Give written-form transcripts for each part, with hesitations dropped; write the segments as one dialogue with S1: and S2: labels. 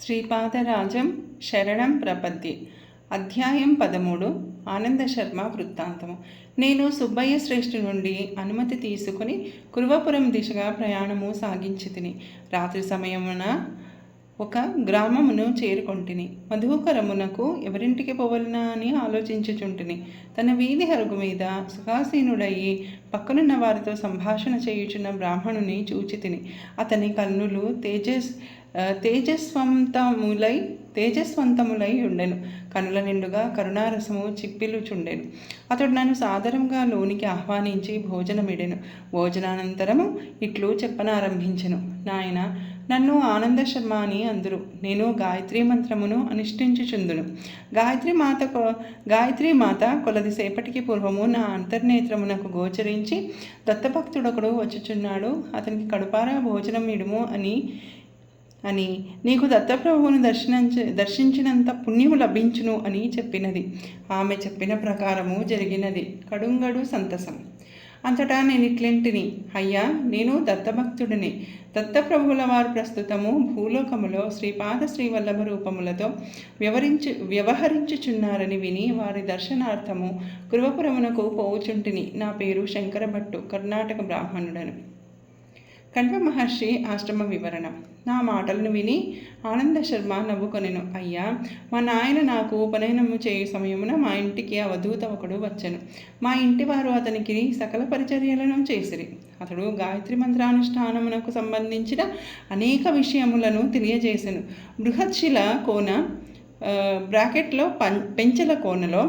S1: శ్రీపాదరాజం శరణం ప్రపద్యే. అధ్యాయం 13. ఆనంద శర్మ వృత్తాంతము. నేను సుబ్బయ్య శ్రేష్ఠి నుండి అనుమతి తీసుకుని కురువపురం దిశగా ప్రయాణము సాగించితిని. రాత్రి సమయమున ఒక గ్రామమును చేరుకొంటిని. మధుకరమునకు ఎవరింటికి పోవలనా అని ఆలోచించుచుంటిని. తన వీధి అరుగు మీద సుఖాసీనుడయ్యి పక్కనున్న వారితో సంభాషణ చేయుచున్న బ్రాహ్మణుని చూచితిని. అతని కన్నులు తేజస్వంతములై ఉండెను. కనుల నిండుగా కరుణారసము చిప్పిలుచుండెను. అతడు నన్ను సాదరంగా లోనికి ఆహ్వానించి భోజనమిడెను. భోజనానంతరము ఇట్లు చెప్పనారంభించెను. నాయన, నన్ను ఆనంద శర్మ అని అందురు. నేను గాయత్రీ మంత్రమును అనుష్ఠించుచుందును. గాయత్రీ మాత కొలదిసేపటికి పూర్వము నా అంతర్నేత్రమునకు గోచరించి దత్తభక్తుడొకడు వచ్చుచున్నాడు, అతనికి కడుపారా భోజనం ఇడుము అని నీకు దత్తప్రభువును దర్శించినంత పుణ్యము లభించును అని చెప్పినది. ఆమె చెప్పిన ప్రకారము జరిగినది. కడుంగడు సంతసం. అంతటా నేను ఇట్లెంటిని, అయ్యా, నేను దత్తభక్తుడిని. దత్తప్రభువుల వారు ప్రస్తుతము భూలోకములో శ్రీపాద శ్రీవల్లభ రూపములతో వ్యవహరించుచున్నారని విని వారి దర్శనార్థము కురువపురమునకు పోవుచుంటిని. నా పేరు శంకరభట్టు, కర్ణాటక బ్రాహ్మణుడను. కణ్వ మహర్షి ఆశ్రమ వివరణ. నా మాటలను విని ఆనంద శర్మ నవ్వుకొనెను. అయ్యా, మా నాయన నాకు ఉపనయనము చేయు సమయమున మా ఇంటికి అవధూత ఒకడు వచ్చెను. మా ఇంటి వారు అతనికి సకల పరిచర్యలను చేసిరి. అతడు గాయత్రి మంత్రానుష్ఠానమునకు సంబంధించిన అనేక విషయములను తెలియజేసెను. బృహత్శిల కోన బ్రాకెట్లో పెంచల కోనలో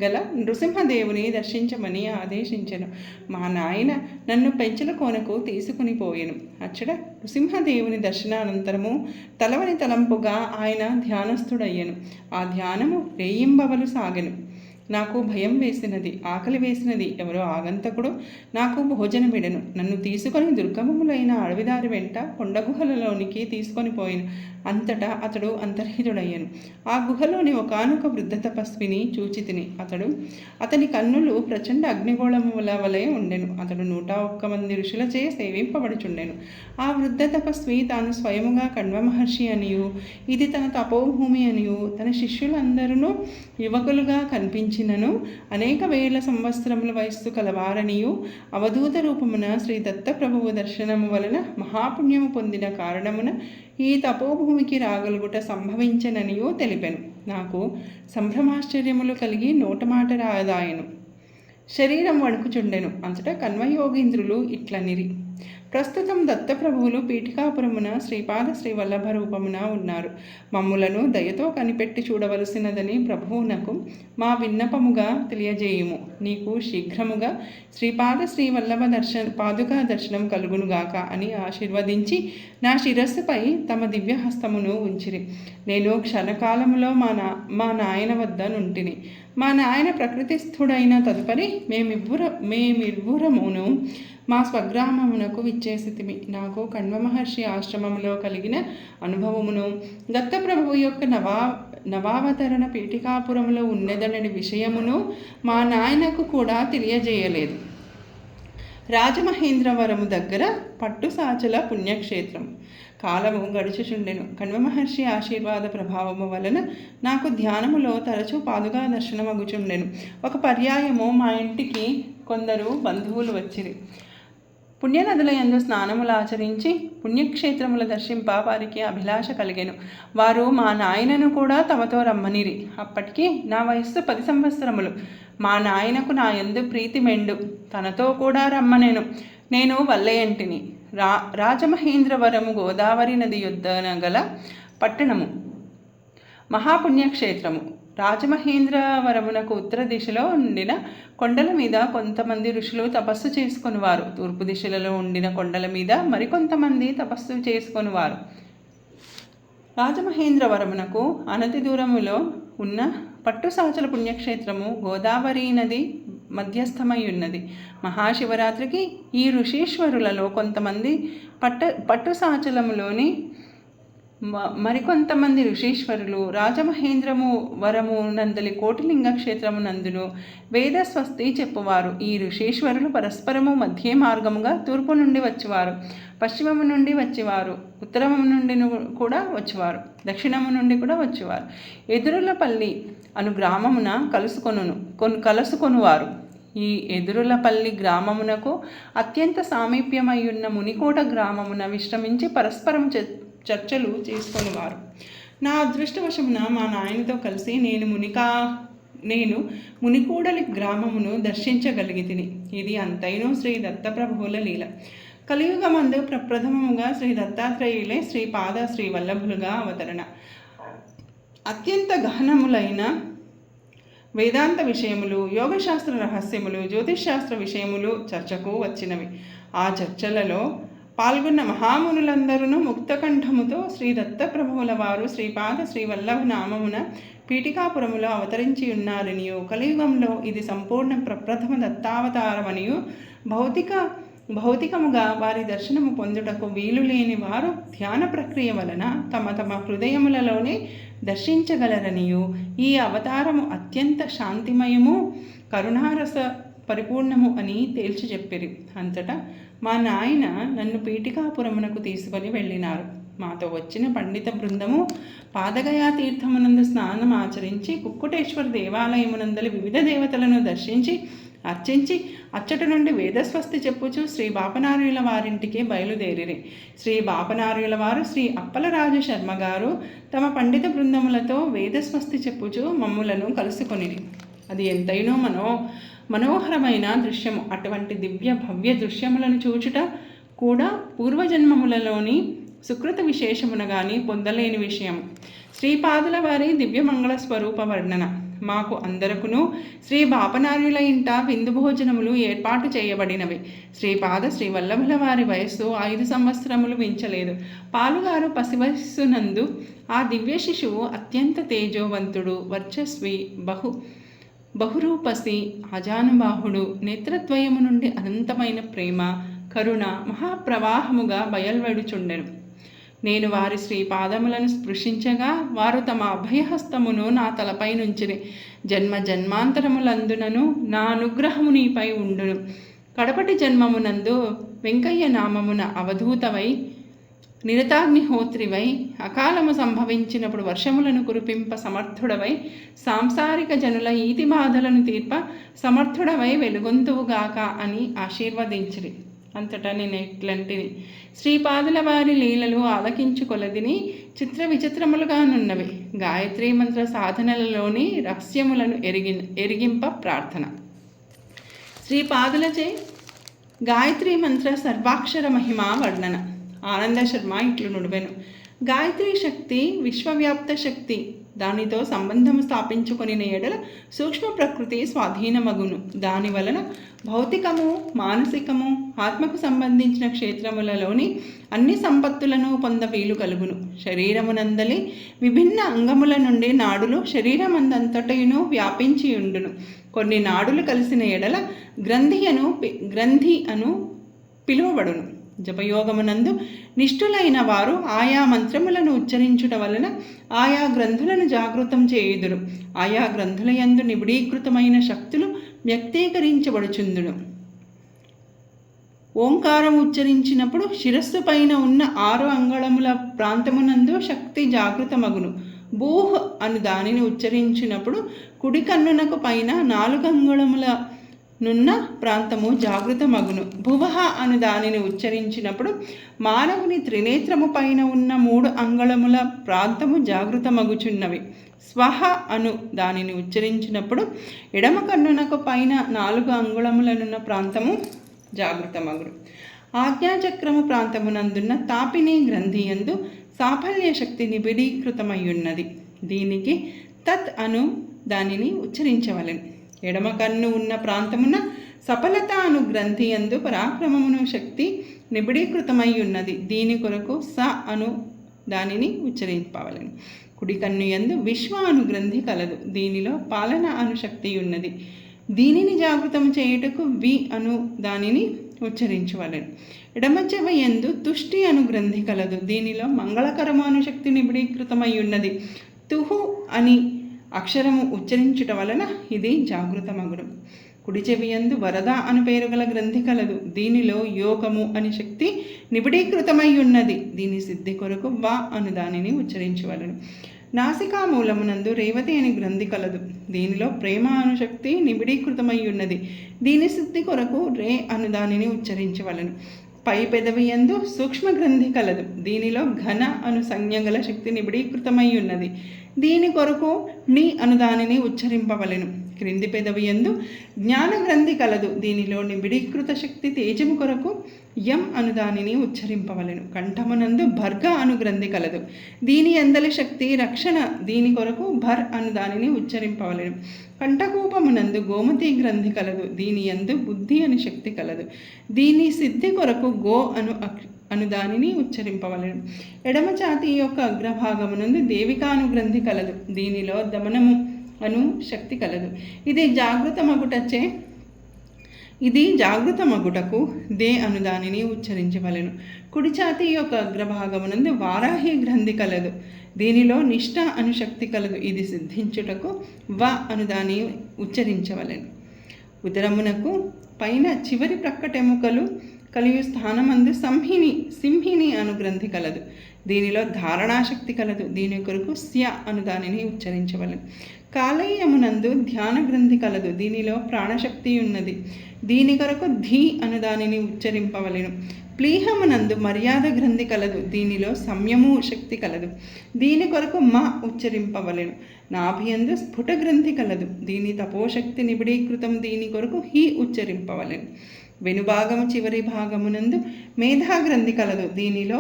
S1: గల నృసింహదేవుని దర్శించమని ఆదేశించెను. మా నాయన నన్ను పెంచల కోనకు తీసుకుని పోయెను. అచ్చట నృసింహదేవుని దర్శనానంతరము తలవని తలంపుగా ఆయన ధ్యానస్థుడయ్యను. ఆ ధ్యానము రేయింబవలు సాగెను. నాకు భయం వేసినది, ఆకలి వేసినది. ఎవరో ఆగంతకుడు నాకు భోజనమిడెను. నన్ను తీసుకొని దుర్గమములైన అడవిదారి వెంట కొండగుహలలోనికి తీసుకొని పోయాను. అంతటా అతడు అంతర్హితుడయ్యను. ఆ గుహలోని ఒకానొక వృద్ధ తపస్విని చూచితిని. అతని కన్నులు ప్రచండ అగ్నిగోళముల వలె ఉండెను. అతడు 101 మంది ఋషులచే సేవింపబడుచుండెను. ఆ వృద్ధ తపస్వి తాను స్వయముగా కణ్వ మహర్షి అనియు, ఇది తన తపోభూమి అనియు, తన శిష్యులందరూ యువకులుగా కనిపించినను అనేక వేల సంవత్సరముల వయస్సు కలవారనియు, అవధూత రూపమున శ్రీ దత్త ప్రభువు దర్శనము వలన మహాపుణ్యము పొందిన కారణమున ఈ తపోభూమికి రాగలుగుట సంభవించననియో తెలిపెను. నాకు సంభ్రమాశ్చర్యములు కలిగి నోటమాట రాదాయను. శరీరం వణుకుచుండెను. అంతటా కన్వయోగీంద్రులు ఇట్లనిరి, ప్రస్తుతం దత్తప్రభువులు పీఠికాపురమున శ్రీపాద శ్రీవల్లభ రూపమున ఉన్నారు. మమ్ములను దయతో కనిపెట్టి చూడవలసినదని ప్రభువునకు మా విన్నపముగా తెలియజేయుము. నీకు శీఘ్రముగా శ్రీపాద శ్రీవల్లభ పాదుకా దర్శనం కలుగునుగాక అని ఆశీర్వదించి నా శిరస్సుపై తమ దివ్యహస్తమును ఉంచిరి. నేను క్షణకాలములో మా నాయన వద్ద నుంటిని. మా నాయన ప్రకృతిస్థుడైన తదుపరి మేమిరువురమును మా స్వగ్రామమునకు విచ్చేసితిమి. నాకు కణ్వ మహర్షి ఆశ్రమములో కలిగిన అనుభవమును, దత్తప్రభువు యొక్క నవావతరణ పీఠికాపురములో ఉన్నదనని విషయమును మా నాయనకు కూడా తెలియజేయలేదు. రాజమహేంద్రవరము దగ్గర పట్టుసాచల పుణ్యక్షేత్రం. కాలము గడుచుచుండెను. కణ్వ మహర్షి ఆశీర్వాద ప్రభావము వలన నాకు ధ్యానములో తరచూ పాదుగా దర్శనమగుచుండెను. ఒక పర్యాయము మా ఇంటికి కొందరు బంధువులు వచ్చిరి. పుణ్యనదుల యందు స్నానములు ఆచరించి పుణ్యక్షేత్రముల దర్శింప వారికి అభిలాష కలిగెను. వారు మా నాయనను కూడా తమతో రమ్మనిరి. అప్పటికి నా వయస్సు 10 సంవత్సరములు. మా నాయనకు నా యందు ప్రీతి మెండు. తనతో కూడా రమ్మనెను. నేను వల్లయంటిని. రాజమహేంద్రవరము గోదావరి నది యొద్దన గల పట్టణము, మహాపుణ్యక్షేత్రము. రాజమహేంద్రవరమునకు ఉత్తర దిశలో ఉండిన కొండల మీద కొంతమంది ఋషులు తపస్సు చేసుకొనివారు. తూర్పు దిశలలో ఉండిన కొండల మీద మరికొంతమంది తపస్సు చేసుకొనివారు. రాజమహేంద్రవరమునకు అనతి దూరములో ఉన్న పట్టుసాచల పుణ్యక్షేత్రము గోదావరి నది మధ్యస్థమై ఉన్నది. మహాశివరాత్రికి ఈ ఋషీశ్వరులలో కొంతమంది పట్టుసాచలములోని మరికొంతమంది ఋషీశ్వరులు రాజమహేంద్రము వరము నందలి కోటిలింగ క్షేత్రము నందును వేదస్వస్తి చెప్పువారు. ఈ ఋషీశ్వరులు పరస్పరము మధ్య మార్గముగా తూర్పు నుండి వచ్చేవారు, పశ్చిమము నుండి వచ్చేవారు, ఉత్తరము నుండి కూడా వచ్చేవారు, దక్షిణము నుండి కూడా వచ్చేవారు. ఎదురులపల్లి అను గ్రామమున కలుసుకొనువారు. ఈ ఎదురులపల్లి గ్రామమునకు అత్యంత సామీప్యమయ్యున్న మునికోట గ్రామమున విశ్రమించి పరస్పరం చర్చలు చేసుకొనివారు. నా అదృష్టవశమున మా నాయనతో కలిసి నేను మునికూడలి గ్రామమును దర్శించగలిగితిని. ఇది అంతైనూ శ్రీ దత్తప్రభువుల లీల. కలియుగమందు ప్రప్రథమముగా శ్రీ దత్తాత్రేయులే శ్రీపాద శ్రీవల్లభులుగా అవతరణ. అత్యంత గహనములైన వేదాంత విషయములు, యోగశాస్త్ర రహస్యములు, జ్యోతిష్శాస్త్ర విషయములు చర్చకు వచ్చినవి. ఆ చర్చలలో పాల్గొన్న మహామునులందరూ ముక్తకంఠముతో శ్రీ దత్తప్రభువుల వారు శ్రీపాద శ్రీవల్లభ నామమున పీఠికాపురములో అవతరించి ఉన్నారనియు, కలియుగంలో ఇది సంపూర్ణ ప్రప్రథమ దత్తావతారమనియు, భౌతికముగా వారి దర్శనము పొందుటకు వీలు లేని వారు ధ్యాన ప్రక్రియ వలన తమ తమ హృదయములలోనే దర్శించగలరనియు, ఈ అవతారము అత్యంత శాంతిమయము, కరుణారస పరిపూర్ణము అని తేల్చి చెప్పిరి. అంతటా మా నాయన నన్ను పీఠికాపురమునకు తీసుకొని వెళ్ళినారు. మాతో వచ్చిన పండిత బృందము పాదగయా తీర్థమునందు స్నానం ఆచరించి కుక్కుటేశ్వర దేవాలయమునందలి వివిధ దేవతలను దర్శించి అర్చించి అచ్చట నుండి వేదస్వస్తి చెప్పుచు శ్రీ బాపనార్యుల వారింటికి బయలుదేరిరి. శ్రీ బాపనార్యుల వారు శ్రీ అప్పలరాజు శర్మ గారు తమ పండిత బృందములతో వేదస్వస్తి చెప్పుచు మమ్ములను కలుసుకొనిరి. అది ఎంతైనో మనోహరమైన దృశ్యము. అటువంటి దివ్య భవ్య దృశ్యములను చూచుట కూడా పూర్వజన్మములలోని సుకృత విశేషమున గాని పొందలేని విషయము. శ్రీపాదుల వారి దివ్యమంగళ స్వరూప వర్ణన. మాకు అందరకును శ్రీ బాపనార్యుల ఇంట విందు భోజనములు ఏర్పాటు చేయబడినవి. శ్రీపాద శ్రీవల్లభుల వారి వయస్సు 5 సంవత్సరములు మించలేదు. పాలుగారు పసివయస్సునందు ఆ దివ్య శిశువు అత్యంత తేజోవంతుడు, వర్చస్వి, బహురూపసి, అజానుబాహుడు, నేత్రద్వయము నుండి అనంతమైన ప్రేమ, కరుణ మహాప్రవాహముగా బయల్వెడుచుండెను. నేను వారి శ్రీపాదములను స్పృశించగా వారు తమ అభయహస్తమును నా తలపై నుంచిరి. జన్మ జన్మాంతరములందునను నా అనుగ్రహము నీపై ఉండును. కడపటి జన్మమునందు వెంకయ్య నామమున అవధూతవై నిరతాగ్నిహోత్రివై అకాలము సంభవించినప్పుడు వర్షములను కురిపింప సమర్థుడవై సాంసారిక జనుల ఈతి బాధలను తీర్ప సమర్థుడవై వెలుగొంతువుగాక అని ఆశీర్వదించిరి. అంతటా నేను ఇట్లాంటిని శ్రీపాదుల వారి లీలలు ఆలకించుకొలదిని చిత్ర విచిత్రములుగానున్నవి. గాయత్రీ మంత్ర సాధనలలోని రహస్యములను ఎరిగింప ప్రార్థన. శ్రీపాదులచే గాయత్రీ మంత్ర సర్వాక్షర మహిమ వర్ణన. ఆనంద శర్మ ఇట్లు నుడివెను. గాయత్రీ శక్తి విశ్వవ్యాప్త శక్తి. దానితో సంబంధము స్థాపించుకొని ఎడల సూక్ష్మ ప్రకృతి స్వాధీనమగును. దాని వలన భౌతికము, మానసికము, ఆత్మకు సంబంధించిన క్షేత్రములలోని అన్ని సంపత్తులను పొంద వీలు కలుగును. శరీరమునందలి విభిన్న అంగముల నుండి నాడులు శరీరమందంతటను వ్యాపించి ఉండును. కొన్ని నాడులు కలిసిన ఎడల గ్రంథి అను పిలువబడును. జపయోగమునందు నిష్ఠులైన వారు ఆయా మంత్రములను ఉచ్చరించుట వలన ఆయా గ్రంథులను జాగృతం చేయుదురు. ఆయా గ్రంథులయందు నిబిడీకృతమైన శక్తులు వ్యక్తీకరించబడుచుందును. ఓంకారం ఉచ్చరించినప్పుడు శిరస్సు పైన ఉన్న 6 అంగుళముల ప్రాంతమునందు శక్తి జాగృతమగును. భూహ్ అను దానిని ఉచ్చరించినప్పుడు కుడి కన్నునకు పైన 4 అంగుళముల నున్న ప్రాంతము జాగృతమగును. భువహ అను దానిని ఉచ్చరించినప్పుడు మానవుని త్రినేత్రము పైన ఉన్న 3 అంగుళముల ప్రాంతము జాగృతమగుచున్నవి. స్వహ అను దానిని ఉచ్చరించినప్పుడు ఎడమ కన్నునకు పైన 4 అంగుళములనున్న ప్రాంతము జాగృతమగును. ఆజ్ఞాచక్రము ప్రాంతమునందున్న తాపిని గ్రంథి యందు సాఫల్య శక్తి నిబిడీకృతమయ్యున్నది. దీనికి తత్ అను దానిని ఉచ్చరించవలెను. ఎడమ కన్ను ఉన్న ప్రాంతమున సఫలత అను గ్రంథి యందు పరాక్రమమును శక్తి నిబిడీకృతమై ఉన్నది. దీని కొరకు స అను దానిని ఉచ్చరింపవలెను. కుడి కన్ను యందు విశ్వ అను గ్రంథి కలదు. దీనిలో పాలన అను శక్తి ఉన్నది. దీనిని జాగృతం చేయుటకు వి అను దానిని ఉచ్చరించవలెను. ఎడమ చెవ యందు తుష్టి అను గ్రంథి కలదు. దీనిలో మంగళకరము అను శక్తి నిబిడీకృతమై ఉన్నది. తుహు అని అక్షరము ఉచ్చరించుట వలన ఇది జాగృతమగును. కుడి చెవియందు వరద అను పేరు గల గ్రంథి కలదు. దీనిలో యోగము అని శక్తి నిబిడీకృతమై ఉన్నది. దీని సిద్ధి కొరకు వా అను దానిని ఉచ్చరించవలను. నాసికా మూలమునందు రేవతి అని గ్రంథి కలదు. దీనిలో ప్రేమ అను శక్తి నిబిడీకృతమై ఉన్నది. దీని సిద్ధి కొరకు రే అను దానిని ఉచ్చరించవలను. పై పెదవి యందు సూక్ష్మ గ్రంథి కలదు. దీనిలో ఘన అను సంజ్ఞగల శక్తి నిబిడీకృతమై ఉన్నది. దీని కొరకు ని అను దానిని ఉచ్చరింపవలెను. క్రింది పెదవి యందు జ్ఞాన గ్రంథి కలదు. దీనిలో నిబిడీకృత శక్తి తేజము కొరకు యం అను దానిని ఉచ్చరింపవలెను. కంఠమునందు భర్గ అను గ్రంథి కలదు. దీని అందలి శక్తి రక్షణ. దీని కొరకు భర్ అను దానిని ఉచ్చరింపవలెను. కంఠకూపమునందు గోమతి గ్రంథి కలదు. దీని యందు బుద్ధి అని శక్తి కలదు. దీని సిద్ధి కొరకు గో అను దానిని ఉచ్చరింపవలెను. ఎడమ ఛాతీ యొక్క అగ్రభాగమునందు దేవిక అను గ్రంథి కలదు. దీనిలో దమనము అను శక్తి కలదు. ఇది జాగృత మగుటకు దే అను దానిని ఉచ్చరించవలెను. కుడి ఛాతీ యొక్క అగ్రభాగమునందు వారాహి గ్రంథి కలదు. దీనిలో నిష్ఠ అను శక్తి కలదు. ఇది సిద్ధించుటకు వ అను దాన్ని ఉచ్చరించవలెను. ఉదరమునకు పైన చివరి ప్రక్కటెముకలు కలియు స్థానమందు సింహిని అను గ్రంథి కలదు. దీనిలో ధారణాశక్తి కలదు. దీని కొరకు స్య అను దానిని ఉచ్చరించవలెను. కాలేయమునందు ధ్యాన గ్రంథి కలదు. దీనిలో ప్రాణశక్తి ఉన్నది. దీని కొరకు ధీ అను దానిని ఉచ్చరింపవలెను. ప్లీహమునందు మర్యాద గ్రంథి కలదు. దీనిలో సంయము శక్తి కలదు. దీని కొరకు మ ఉచ్చరింపవలెను. నాభియందు స్ఫుట గ్రంథి కలదు. దీని తపోశక్తి నిబిడీకృతం. దీని కొరకు హి ఉచ్చరింపవలెను. వెనుభాగము చివరి భాగమునందు మేధా గ్రంథి కలదు. దీనిలో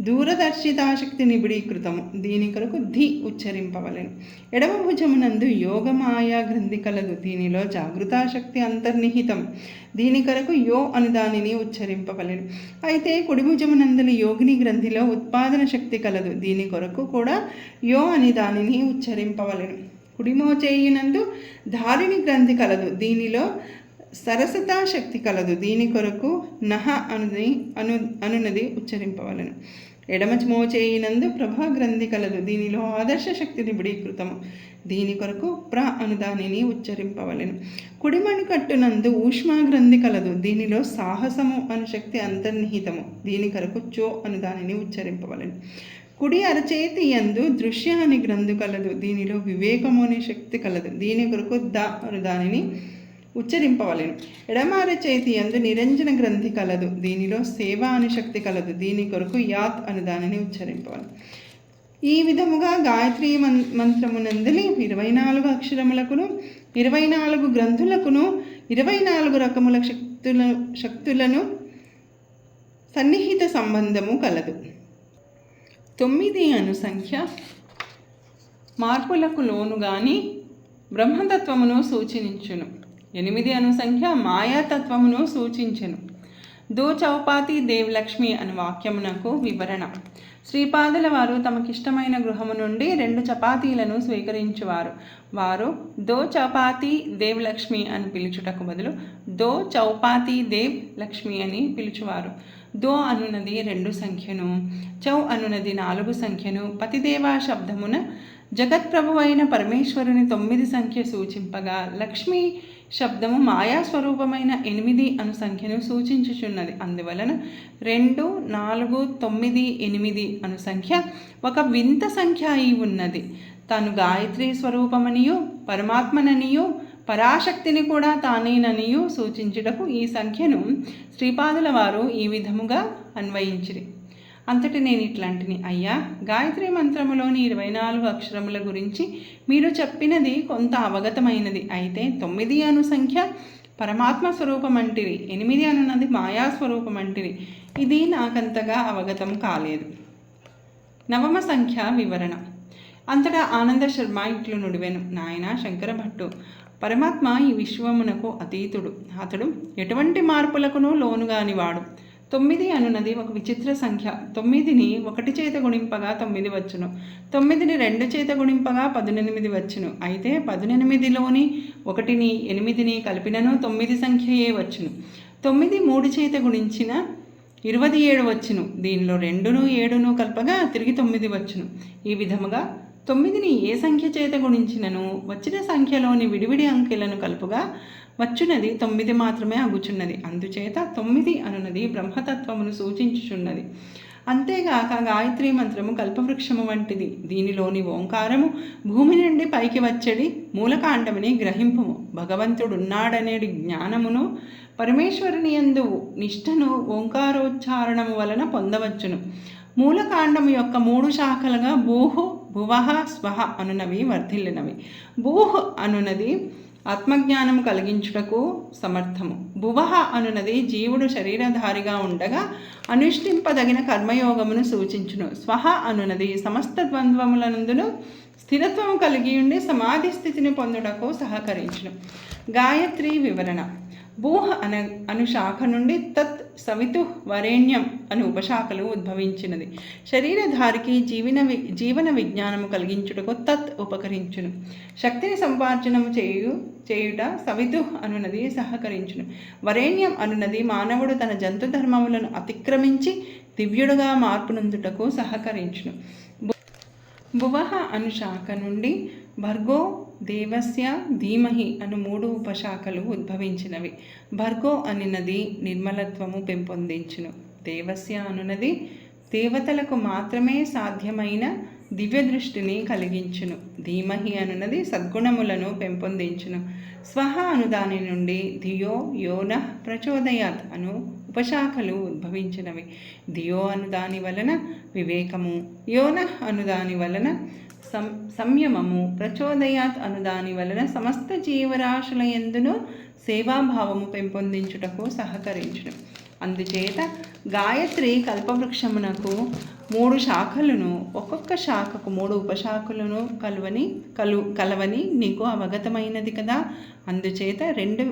S1: దూరదర్శితాశక్తి నిబిడీకృతము. దీని కొరకు ధి ఉచ్చరింపవలెను. ఎడమ భుజమునందు యోగమాయా గ్రంథి కలదు. దీనిలో జాగృతాశక్తి అంతర్నిహితం. దీని కొరకు యో అను దానిని ఉచ్చరింపవలెను. అయితే కుడి భుజమునందుల యోగిని గ్రంథిలో ఉత్పాదన శక్తి కలదు. దీని కొరకు కూడా యో అని దానిని ఉచ్చరింపవలెను. కుడి మోచేయునందు ధారిణి గ్రంథి కలదు. దీనిలో సరసతా శక్తి కలదు. దీని కొరకు నహ అనునది ఉచ్చరింపవలెను. ఎడమ మోచేయినందు ప్రభా గ్రంథి కలదు. దీనిలో ఆదర్శ శక్తి నిబిడీకృతము. దీని కొరకు ప్ర అను దానిని ఉచ్చరింపవలెను. కుడిమణి కట్టునందు ఊష్మా గ్రంథి కలదు. దీనిలో సాహసము అను శక్తి అంతర్నిహితము. దీని కొరకు చో అను దానిని ఉచ్చరింపవలెను. కుడి అరచేతి యందు దృశ్య అని గ్రంథి కలదు. దీనిలో వివేకము అనే శక్తి కలదు. దీని కొరకు ద అను దానిని ఉచ్చరింపవలెను. ఎడమ అరచేతి యందు నిరంజన గ్రంథి కలదు. దీనిలో సేవ అను శక్తి కలదు. దీని కొరకు యాత్ అను దానిని ఉచ్చరింపవలెను. ఈ విధముగా గాయత్రీ మంత్రమునందలి 24 అక్షరములకును 24 గ్రంథులకును 24 రకముల శక్తులను సన్నిహిత సంబంధము కలదు. 9 అను సంఖ్య మార్పులకు లోను గాని బ్రహ్మతత్వమును సూచించును. 8 అను సంఖ్య మాయాతత్వమును సూచించెను. దో చౌపాతి దేవలక్ష్మి అను వాక్యమునకు వివరణ. శ్రీపాదుల వారు తమకిష్టమైన గృహము నుండి 2 చపాతీలను స్వీకరించువారు. వారు దో చపాతి దేవలక్ష్మి అని పిలుచుటకు బదులు దో చౌపాతి దేవ్ లక్ష్మి అని పిలుచువారు. దో అనునది 2 సంఖ్యను, చౌ అనునది 4 సంఖ్యను, పతిదేవా శబ్దమున జగత్ప్రభు అయిన పరమేశ్వరుని 9 సంఖ్య సూచింపగా, లక్ష్మీ శబ్దము మాయాస్వరూపమైన 8 అను సంఖ్యను సూచించుచున్నది. అందువలన 2, 4, 9, 8 అను సంఖ్య ఒక వింత సంఖ్య అయి ఉన్నది. తాను గాయత్రి స్వరూపమనియు పరమాత్మననియు పరాశక్తిని కూడా తానేననియు సూచించుటకు ఈ సంఖ్యను శ్రీపాదుల వారు ఈ విధముగా అన్వయించిరి. అంతటి నేను ఇట్లాంటిని, అయ్యా, గాయత్రి మంత్రములోని 24 అక్షరముల గురించి మీరు చెప్పినది కొంత అవగతమైనది. అయితే 9 అను సంఖ్య పరమాత్మ స్వరూపమంటిరి, 8 అనున్నది మాయాస్వరూపమంటిరి. ఇది నాకంతగా అవగతం కాలేదు. 9వ సంఖ్య వివరణ. అంతటా ఆనంద శర్మ ఇట్లు నుడివెను, నాయన శంకర భట్టు, పరమాత్మ ఈ విశ్వమునకు అతీతుడు. అతడు ఎటువంటి మార్పులకును లోనుగానివాడు. 9 అనున్నది ఒక విచిత్ర సంఖ్య. 9ని 1 చేత గుణింపగా 9 వచ్చును. 9ని 2 చేత గుణింపగా 18 వచ్చును. అయితే 18లోని 1ని 8ని కలిపినను 9 సంఖ్యయే వచ్చును. 9 3 చేత గుణించిన 27 వచ్చును. దీనిలో 2ను 7ను కలపగా తిరిగి 9 వచ్చును. ఈ విధముగా 9ని ఏ సంఖ్య చేత గుణించినను వచ్చిన సంఖ్యలోని విడివిడి అంకెలను కలుపుగా వచ్చున్నది 9 మాత్రమే అగుచున్నది. అందుచేత 9 అనున్నది బ్రహ్మతత్వమును సూచించుచున్నది. అంతేగాక గాయత్రీ మంత్రము కల్పవృక్షము వంటిది. దీనిలోని ఓంకారము భూమి నుండి పైకి వచ్చడి మూలకాండముని గ్రహింపుము. భగవంతుడున్నాడనేది జ్ఞానమును పరమేశ్వరుని యందు నిష్ఠను ఓంకారోచ్చారణము వలన పొందవచ్చును. మూలకాండము యొక్క 3 శాఖలుగా భూహు భువః స్వహ అనునవి వర్ధిల్లినవి. భూహ్ అనునది ఆత్మజ్ఞానము కలిగించుటకు సమర్థము. భువః అనునది జీవుడు శరీరధారిగా ఉండగా అనుష్ఠింపదగిన కర్మయోగమును సూచించును. స్వహ అనునది సమస్త ద్వంద్వములనందును స్థిరత్వము కలిగి ఉండి సమాధి స్థితిని పొందుటకు సహకరించును. గాయత్రి వివరణ. భూహ్ అను శాఖ నుండి తత్ సవితు వరేణ్యం అను ఉపశాఖలు ఉద్భవించినది. శరీరధారికి జీవన విజ్ఞానము కలిగించుటకు తత్ ఉపకరించును. శక్తిని సంపార్జనము చేయుట సవితు అనునది సహకరించును. వరేణ్యం అనునది మానవుడు తన జంతు ధర్మములను అతిక్రమించి దివ్యుడుగా మార్పునందుటకు సహకరించును. భువః అను శాఖ నుండి భర్గో దేవస్య ధీమహి అను 3 ఉపశాఖలు ఉద్భవించినవి. భర్గో అనునది నిర్మలత్వము పెంపొందించును. దేవస్య అనునది దేవతలకు మాత్రమే సాధ్యమైన దివ్య దృష్టిని కలిగించును. ధీమహి అనునది సద్గుణములను పెంపొందించును. స్వహ అను దాని నుండి ధియో యోనః ప్రచోదయాత్ అను ఉపశాఖలు ఉద్భవించినవి. ధియో అను దాని వలన వివేకము, యోనః అను దాని వలన సంయమము, ప్రచోదయాత్ అను దాని వలన సమస్త జీవరాశుల యందును సేవాభావము పెంపొందించుటకు సహకరించును. అందుచేత గాయత్రి కల్పవృక్షమునకు 3 శాఖలను, ఒక్కొక్క శాఖకు 3 ఉపశాఖలను కలవని నీకు అవగతమైనది కదా. అందుచేత 2,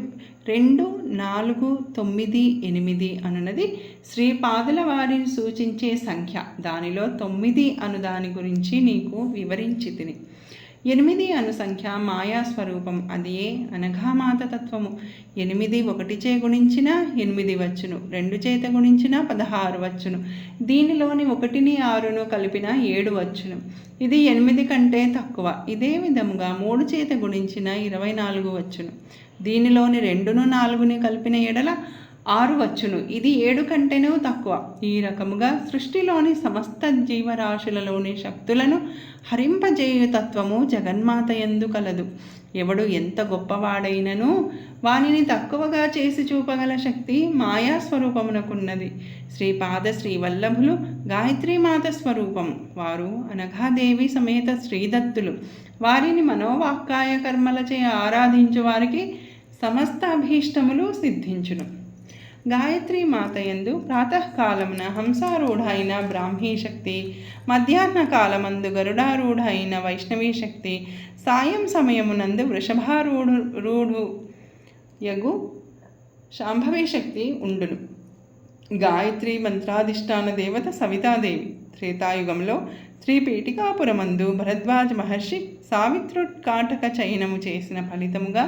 S1: 4, 9, 8 అనున్నది శ్రీపాదుల వారిని సూచించే సంఖ్య. దానిలో 9 అను దాని గురించి నీకు వివరించి తిని. 8 అను సంఖ్య మాయాస్వరూపం. అదియే అనఘామాత తత్వము. 8 1 చే గుణించిన 8 వచ్చును. 2 చేత గుణించిన 16 వచ్చును. దీనిలోని 1ని 6ను కలిపిన 7 వచ్చును. ఇది 8 కంటే తక్కువ. ఇదే విధముగా 3 చేత గుణించిన 24 వచ్చును. దీనిలోని 2ను 4ని కలిపిన ఎడల 6 వచ్చును. ఇది 7 కంటేనూ తక్కువ. ఈ రకముగా సృష్టిలోని సమస్త జీవరాశులలోని శక్తులను హరింపజేయు తత్వము జగన్మాత యందు కలదు. ఎవడు ఎంత గొప్పవాడైనను వానిని తక్కువగా చేసి చూపగల శక్తి మాయాస్వరూపమునకున్నది. శ్రీపాద శ్రీవల్లభులు గాయత్రీమాత స్వరూపం. వారు అనఘాదేవి సమేత శ్రీదత్తులు. వారిని మనోవాక్కాయ కర్మలచే ఆరాధించు వారికి సమస్త అభీష్టములు సిద్ధించును. గాయత్రీ మాతయందు ప్రాతకాలమున హంసారూఢ అయిన బ్రాహ్మీ శక్తి, మధ్యాహ్న కాలమందు గరుడారూఢ అయిన వైష్ణవీ శక్తి, సాయం సమయమునందు వృషభారూఢు యగు శాంభవీ శక్తి ఉండును. గాయత్రి మంత్రాధిష్టాన దేవత సవితాదేవి. త్రేతాయుగంలో శ్రీపీఠికాపురమందు భరద్వాజ మహర్షి సావిత్రుట్కాటక చయనము చేసిన ఫలితముగా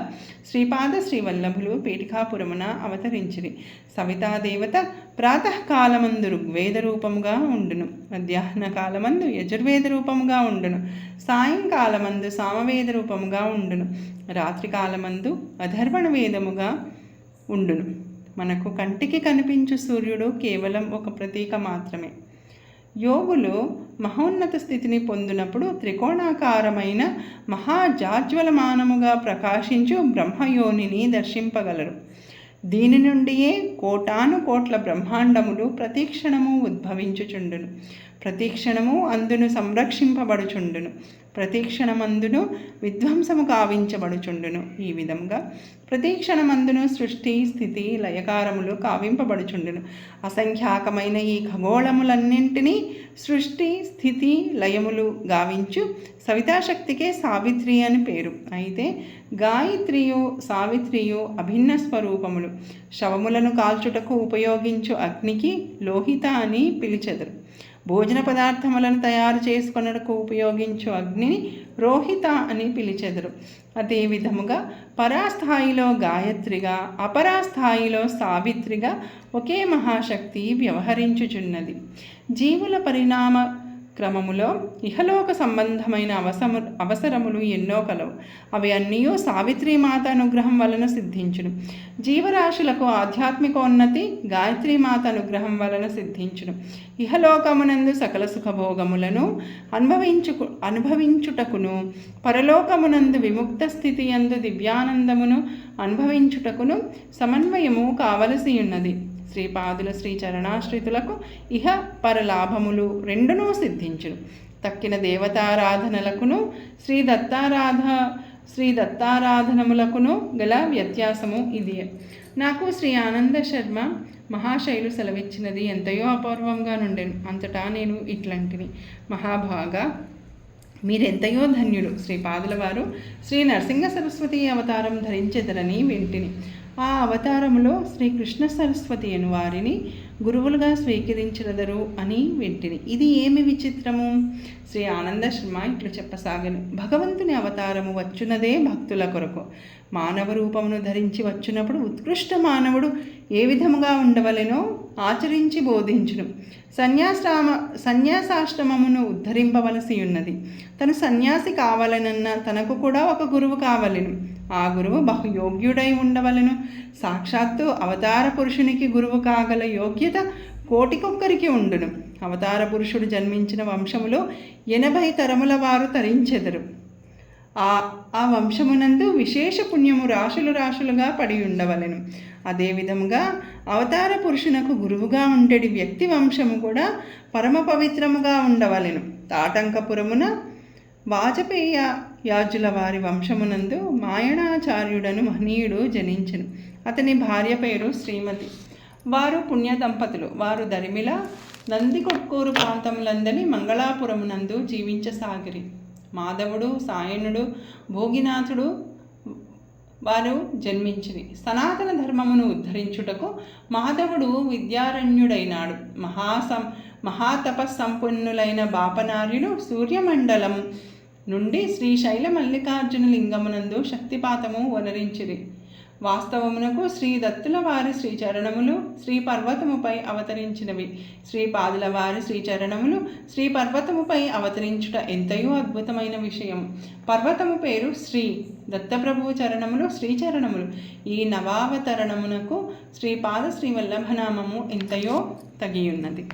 S1: శ్రీపాద శ్రీవల్లభులు పీఠికాపురమున అవతరించిరి. సవితాదేవత ప్రాతకాలమందు ఋగ్వేద రూపముగా ఉండును. మధ్యాహ్న కాలమందు యజుర్వేద రూపముగా ఉండును. సాయంకాలమందు సామవేద రూపముగా ఉండును. రాత్రికాలమందు అధర్వణ వేదముగా ఉండును. మనకు కంటికి కనిపించు సూర్యుడు కేవలం ఒక ప్రతీక మాత్రమే. యోగులు మహోన్నత స్థితిని పొందినప్పుడు త్రికోణాకారమైన మహాజాజ్వలమానముగా ప్రకాశించు బ్రహ్మయోనిని దర్శింపగలరు. దీని నుండియే కోటాను కోట్ల బ్రహ్మాండములు ప్రతిక్షణము ఉద్భవించుచుండును. ప్రతిక్షణము అందును సంరక్షింపబడుచుండును. ప్రతిక్షణమందును విధ్వంసము కావించబడుచుండును. ఈ విధంగా ప్రతిక్షణమందును సృష్టి స్థితి లయకారములు కావింపబడుచుండును. అసంఖ్యాకమైన ఈ ఖగోళములన్నింటినీ సృష్టి స్థితి లయములు గావించు సవితాశక్తికే సావిత్రి అని పేరు. అయితే గాయత్రియు సావిత్రియు అభిన్న స్వరూపములు. శవములను కాల్చుటకు ఉపయోగించు అగ్నికి లోహిత అని పిలిచెదరు. భోజన పదార్థములను తయారు చేసుకొనుటకు ఉపయోగించు అగ్నిని రోహిత అని పిలిచెదరు. అదే విధముగా పరాస్థాయిలో గాయత్రిగా, అపరాస్థాయిలో సావిత్రిగా ఒకే మహాశక్తి వ్యవహరించుచున్నది. జీవుల పరిణామ క్రమములో ఇహలోక సంబంధమైన అవసరములు ఎన్నో కలవు. అవి అన్నీ సావిత్రీమాత అనుగ్రహం వలన సిద్ధించును. జీవరాశులకు ఆధ్యాత్మికోన్నతి గాయత్రీమాత అనుగ్రహం వలన సిద్ధించును. ఇహలోకమునందు సకల సుఖభోగములను అనుభవించుటకును, పరలోకమునందు విముక్త స్థితి యందు దివ్యానందమును అనుభవించుటకును సమన్వయము కావలసి ఉన్నది. శ్రీపాదుల శ్రీ చరణాశ్రితులకు ఇహ పరలాభములు రెండునూ సిద్ధించును. తక్కిన దేవతారాధనలకును శ్రీ దత్తారాధనములకును గల వ్యత్యాసము ఇదే. నాకు శ్రీ ఆనంద శర్మ మహాశైలు సెలవిచ్చినది ఎంతయో అపూర్వంగా నుండెను. అంతటా నేను ఇట్లాంటిని, మహాభాగా మీరెంతయో ధన్యులు. శ్రీపాదుల వారు శ్రీ నరసింహ సరస్వతి అవతారం ధరించెదరని వింటిని. ఆ అవతారములో శ్రీకృష్ణ సరస్వతి అను వారిని గురువులుగా స్వీకరించెదరు అని వింటిని. ఇది ఏమి విచిత్రము? శ్రీ ఆనంద శర్మ ఇట్లు చెప్పసాగను. భగవంతుని అవతారము వచ్చున్నదే భక్తుల కొరకు. మానవ రూపమును ధరించి వచ్చినప్పుడు ఉత్కృష్ట మానవుడు ఏ విధముగా ఉండవలెనో ఆచరించి బోధించును. సన్యాసాశ్రమమును ఉద్ధరింపవలసి ఉన్నది. తను సన్యాసి కావాలనన్నా తనకు కూడా ఒక గురువు కావలెను. ఆ గురువు బహుయోగ్యుడై ఉండవలెను. సాక్షాత్తు అవతార పురుషునికి గురువు కాగల యోగ్యత కోటికొక్కరికి ఉండును. అవతార పురుషుడు జన్మించిన వంశములో 80 తరముల వారు తరించెదరు. ఆ వంశమునందు విశేష పుణ్యము రాశులుగా పడి ఉండవలెను. అదేవిధముగా అవతార పురుషునకు గురువుగా ఉండేటి వ్యక్తి వంశము కూడా పరమ పవిత్రముగా ఉండవలెను. తాటంకపురమున వాజపేయ యాజుల వారి వంశమునందు మాయణాచార్యుడను మహనీయుడు జనించెను. అతని భార్య పేరు శ్రీమతి. వారు పుణ్య దంపతులు. వారు దరిమిల నందికొట్కూరు ప్రాంతములందని మంగళాపురమునందు జీవించసాగిరి. మాధవుడు, సాయనుడు, భోగినాథుడు వారు జన్మించిరి. సనాతన ధర్మమును ఉద్ధరించుటకు మాధవుడు విద్యారణ్యుడైనాడు. మహాతపస్సంపన్నులైన బాపనార్యులు సూర్యమండలం నుండి శ్రీశైల మల్లికార్జున లింగమునందు శక్తిపాతము వనరించిరి. వాస్తవమునకు శ్రీ దత్తుల వారి శ్రీచరణములు శ్రీ పర్వతముపై అవతరించినవి. శ్రీపాదుల వారి శ్రీచరణములు శ్రీ పర్వతముపై అవతరించుట ఎంతయో అద్భుతమైన విషయం. పర్వతము పేరు శ్రీ, దత్తప్రభువు చరణములు శ్రీచరణములు. ఈ నవావతరణమునకు శ్రీపాద శ్రీవల్లభనామము ఎంతయో తగియున్నది.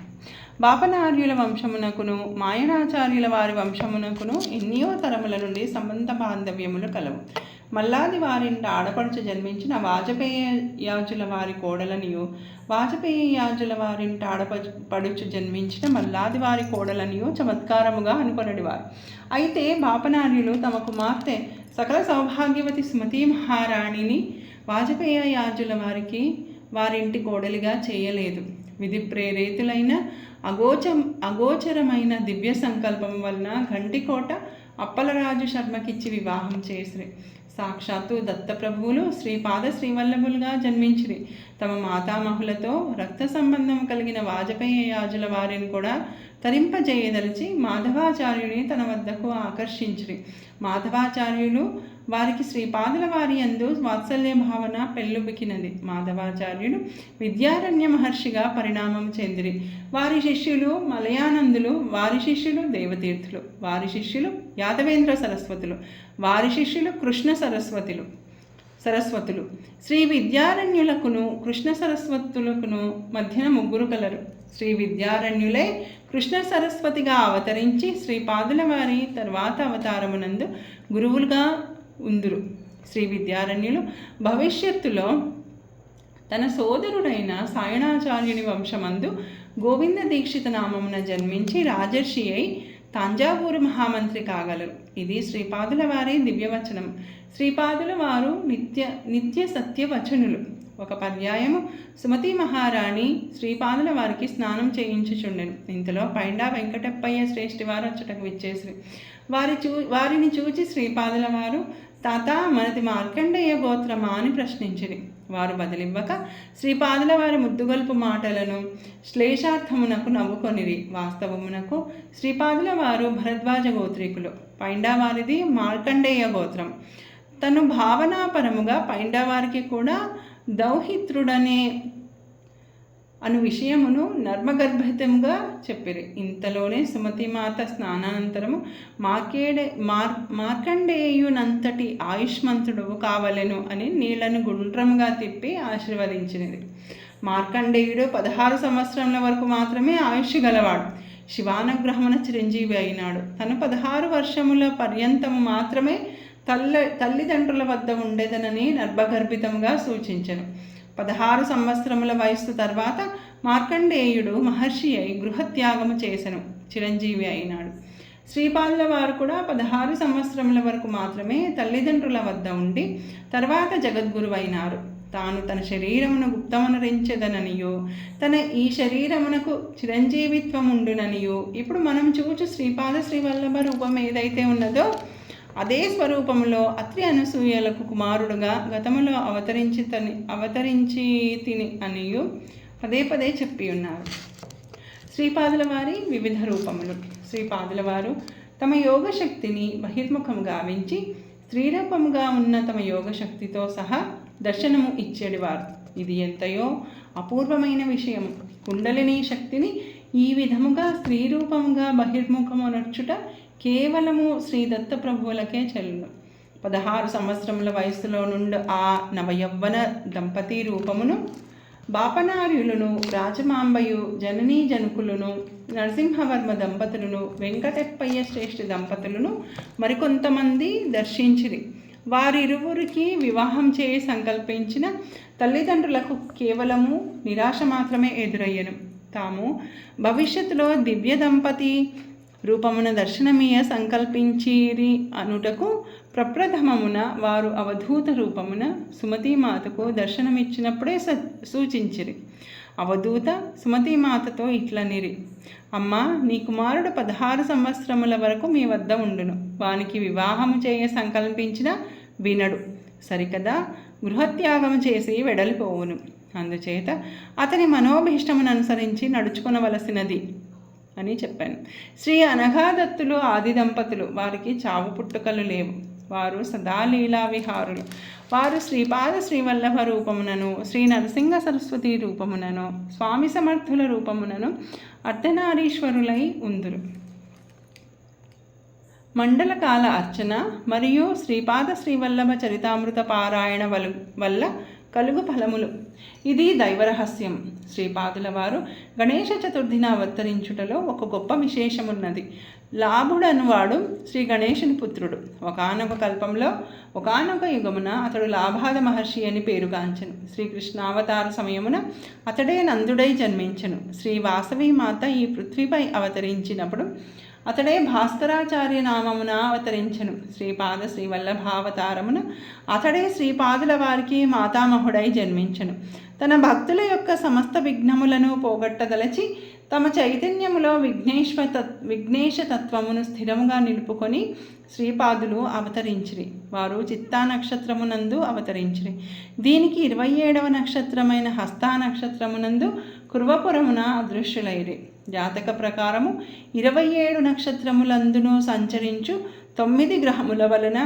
S1: బాపనార్యుల వంశమునకును మాయనాచార్యుల వారి వంశమునకును ఎన్నో తరముల నుండి సంబంధ బాంధవ్యములు కలవు. మల్లాది వారింట ఆడపడుచు జన్మించిన వాజపేయ యాజుల వారి కోడలనియు, వాజపేయ యాజుల వారింట ఆడపడుచు జన్మించిన మల్లాది వారి కోడలనియు చమత్కారముగా అనుకొనడివారు. అయితే బాపనార్యులు తమ కుమార్తె సకల సౌభాగ్యవతి సుమతి మహారాణిని వాజపేయ యాజుల వారింటి కోడలిగా చేయలేదు. విధి ప్రేరేతులైన అగోచరమైన దివ్య సంకల్పం వలన గంటికోట అప్పలరాజు శర్మకిచ్చి వివాహం చేసిరి. సాక్షాత్తు దత్తప్రభువులు శ్రీపాద శ్రీవల్లభులుగా జన్మించిరి. తమ మాతామహులతో రక్త సంబంధం కలిగిన వాజపేయ యాజుల వారిని కూడా తరింపజేయదలిచి మాధవాచార్యుని తన వద్దకు ఆకర్షించిరి. మాధవాచార్యులు వారికి శ్రీపాదుల వారి యందు వాత్సల్య భావన పెళ్ళుబికినది. మాధవాచార్యుడు విద్యారణ్య మహర్షిగా పరిణామం చెందిరి. వారి శిష్యులు మలయానందులు, వారి శిష్యులు దేవతీర్థులు, వారి శిష్యులు యాదవేంద్ర సరస్వతులు, వారి శిష్యులు కృష్ణ సరస్వతులు. శ్రీ విద్యారణ్యులకును కృష్ణ సరస్వతులకును మధ్యన ముగ్గురు కలరు. శ్రీ విద్యారణ్యులే కృష్ణ సరస్వతిగా అవతరించి శ్రీపాదుల వారి తర్వాత అవతారమునందు గురువులుగా ఉందురు. శ్రీ విద్యారణ్యులు భవిష్యత్తులో తన సోదరుడైన సాయణాచార్యుని వంశమందు గోవింద దీక్షిత నామమున జన్మించి రాజర్షి అయి తాంజావూరు మహామంత్రి కాగలరు. ఇది శ్రీపాదుల వారి దివ్యవచనం. శ్రీపాదుల వారు నిత్య సత్యవచనులు. ఒక పర్యాయము సుమతి మహారాణి శ్రీపాదుల వారికి స్నానం చేయించుచుండెను. ఇంతలో పైండా వెంకటప్పయ్య శ్రేష్ఠి వారు అచ్చటకు విచ్చేసిరి. వారిని చూచి శ్రీపాదుల వారు, తాత మనది మార్కండేయ గోత్రమా అని ప్రశ్నించిరి. వారు బదిలివ్వక శ్రీపాదుల వారి ముద్దుగొల్పు మాటలను శ్లేషార్థమునకు నవ్వుకొనిరి. వాస్తవమునకు శ్రీపాదుల వారు భరద్వాజ గోత్రీకులు. పైండావారిది మార్కండేయ గోత్రం. తను భావనాపరముగా పైండావారికి కూడా దౌహిత్రుడనే అను విషయమును నర్మగర్భితంగా చెప్పిరి. ఇంతలోనే సుమతిమాత స్నానానంతరము మార్కండేయునంతటి ఆయుష్మంతుడు కావలెను అని నీళ్లను గుండ్రంగా తిప్పి ఆశీర్వదించినది. మార్కండేయుడు 16 సంవత్సరముల వరకు మాత్రమే ఆయుష్ గలవాడు. శివానుగ్రహమున చిరంజీవి అయినాడు. తను 16 వర్షముల పర్యంతము మాత్రమే తల్లిదండ్రుల వద్ద ఉండేదనని నర్మగర్భితంగా సూచించెను. 16 సంవత్సరముల వయస్సు తర్వాత మార్కండేయుడు మహర్షి అయి గృహత్యాగము చేసెను, చిరంజీవి అయినాడు. శ్రీపాదుల వారు కూడా 16 సంవత్సరముల వరకు మాత్రమే తల్లిదండ్రుల వద్ద ఉండి తర్వాత జగద్గురువైనారు. తాను తన శరీరమును గుప్తమనరించెదననియో తన ఈ శరీరమునకు చిరంజీవిత్వముండుననియో ఇప్పుడు మనం చూచు శ్రీపాద శ్రీవల్లభ రూపం ఏదైతే ఉన్నదో అదే స్వరూపములో అత్రి అనసూయలకు కుమారుడుగా గతములో అవతరించి తిని అనియు పదే పదే చెప్పి ఉన్నారు. శ్రీపాదుల వారి వివిధ రూపములు. శ్రీపాదుల వారు తమ యోగశక్తిని బహిర్ముఖం గావించి స్త్రీరూపముగా ఉన్న తమ యోగశక్తితో సహా దర్శనము ఇచ్చేడివారు. ఇది ఎంతయో అపూర్వమైన విషయం. కుండలిని శక్తిని ఈ విధముగా స్త్రీరూపముగా బహిర్ముఖమునర్చుట కేవలము శ్రీ దత్తప్రభువులకే చెల్లును. 16 సంవత్సరముల వయస్సులో నుండి ఆ నవయవ్వన దంపతి రూపమును బాపనార్యులను, రాజమాంబయు, జననీ జనకులను, నరసింహవర్మ దంపతులను, వెంకటెప్పయ్య శ్రేష్ఠి దంపతులను మరికొంతమంది దర్శించిరి. వారిరువురికి వివాహం చేయి సంకల్పించిన తల్లిదండ్రులకు కేవలము నిరాశ మాత్రమే ఎదురయ్యను. తాము భవిష్యత్తులో దివ్య దంపతి రూపమున దర్శనమీయ సంకల్పించిరి అనుటకు ప్రప్రథమమున వారు అవధూత రూపమున సుమతీమాతకు దర్శనమిచ్చినప్పుడే సూచించిరి. అవధూత సుమతీమాతతో ఇట్లనిరి: అమ్మా, నీ కుమారుడు 16 సంవత్సరముల వరకు మీ వద్ద ఉండును. వానికి వివాహము చేయ సంకల్పించిన వినడు, సరికదా గృహత్యాగము చేసి వెడలిపోవును. అందుచేత అతని మనోభీష్టమును అనుసరించి నడుచుకొనవలసినది అని చెప్పాను. శ్రీ అనఘాదత్తులు ఆది దంపతులు. వారికి చావు పుట్టుకలు లేవు. వారు సదా లీలా విహారులు. వారు శ్రీపాద శ్రీవల్లభ రూపమునను, శ్రీ నరసింహ సరస్వతి రూపమునను, స్వామి సమర్థుల రూపమునను అర్ధనారీశ్వరులై ఉందురు. మండలకాల అర్చన మరియు శ్రీపాద శ్రీవల్లభ చరితామృత పారాయణ వల్ల కలుగు ఫలములు. ఇది దైవరహస్యం. శ్రీపాదుల వారు గణేష చతుర్థిన అవతరించుటలో ఒక గొప్ప విశేషమున్నది. లాభుడనువాడు శ్రీ గణేశుని పుత్రుడు. ఒకానొక కల్పంలో ఒకానొక యుగమున అతడు లాభాద మహర్షి అని పేరుగాంచెను. శ్రీకృష్ణావతార సమయమున అతడే నందుడై జన్మించెను. శ్రీ వాసవీమాత ఈ పృథ్వీపై అవతరించినప్పుడు అతడే భాస్కరాచార్య నామమున అవతరించెను. శ్రీపాద శ్రీవల్లభావతారమున అతడే శ్రీపాదుల వారికి మాతామహుడై జన్మించెను. తన భక్తుల యొక్క సమస్త విఘ్నములను పోగొట్టదలచి తమ చైతన్యములో విఘ్నేశతత్వమును స్థిరముగా నిలుపుకొని శ్రీపాదులు అవతరించిరి. వారు చిత్తా నక్షత్రమునందు అవతరించిరి. దీనికి 27వ నక్షత్రమైన హస్తా నక్షత్రమునందు కుర్వపురమున అదృశ్యులైరి. జాతక ప్రకారము 27 నక్షత్రములందును సంచరించు 9 గ్రహముల వలన